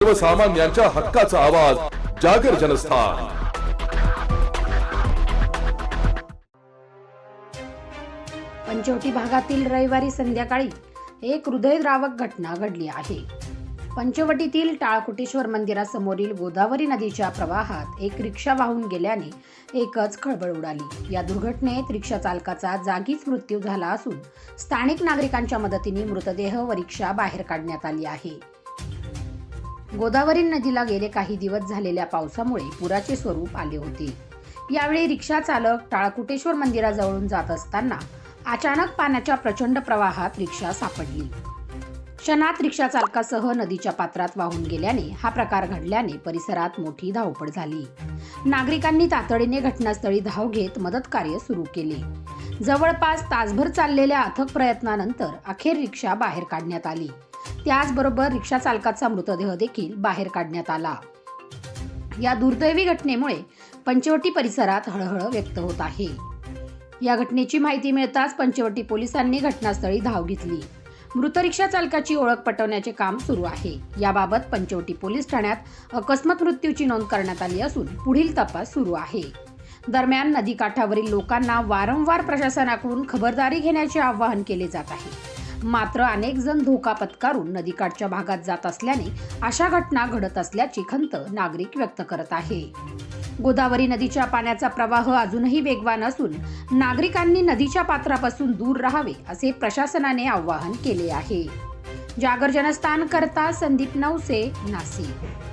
सर्वसामान्यांच्या हक्काचा आवाज जागर जनस्थान। पंचवटी भागातील रविवारी संध्याकाळी एक हृदयद्रावक घटना घडली आहे। पंचवटीतील टाळकोटेश्वर मंदिरासमोरील गोदावरी नदीच्या प्रवाहात एक रिक्षा वाहून गेल्याने एकच खळबळ उडाली। या दुर्घटनेत रिक्षा चालकाचा जागीच मृत्यू झाला असून स्थानिक नागरिकांच्या मदतीने मृतदेह व रिक्षा बाहेर काढण्यात आली आहे। गोदावरी नदीला गेले काही दिवस झालेल्या पावसामुळे पुराचे स्वरूप आले होते। यावेळी रिक्षा चालक टाळकोटेश्वर मंदिराजवळून जात असताना अचानक पाण्याच्या प्रचंड प्रवाहात रिक्षा सापडली। क्षणात रिक्षा चालकासह नदीच्या पात्रात वाहून गेल्याने हा प्रकार घडल्याने परिसरात मोठी धावपळ झाली। नागरिकांनी तातडीने घटनास्थळी धाव घेत मदत कार्य सुरू केले। जवळपास तासभर चाललेल्या अथक प्रयत्नानंतर अखेर रिक्षा बाहेर काढण्यात आली। त्याचबरोबर रिक्षा चालकाचा मृतदेह देखील बाहेर काढण्यात आला। या दुर्दैवी घटनेमुळे पंचवटी परिसरात हळहळ व्यक्त होत आहे। या घटनेची माहिती मिळताच पंचवटी पोलिसांनी घटनास्थळी धाव घेतली। मृत रिक्षा चालकाची ओळख पटवण्याचे काम सुरू आहे। याबाबत पंचवटी पोलीस ठाण्यात अकस्मात मृत्यूची नोंद करण्यात आली असून पुढील तपास सुरू आहे। दरम्यान नदीकाठावरील लोकांना वारंवार प्रशासनाकडून खबरदारी घेण्याचे आवाहन केले जात आहे। मात्र अनेक जण धोका पत्करून नदीकाठच्या भागात जात असल्याने अशा घटना घडत असल्याची खंत नागरिक व्यक्त करत आहे। गोदावरी नदीच्या पाण्याचा प्रवाह अजूनही वेगवान असून नागरिकांनी नदीच्या पात्रापासून दूर राहावे असे प्रशासनाने आवाहन केले आहे। जागर जनस्थान करता संदीप नवसे, नाशिक।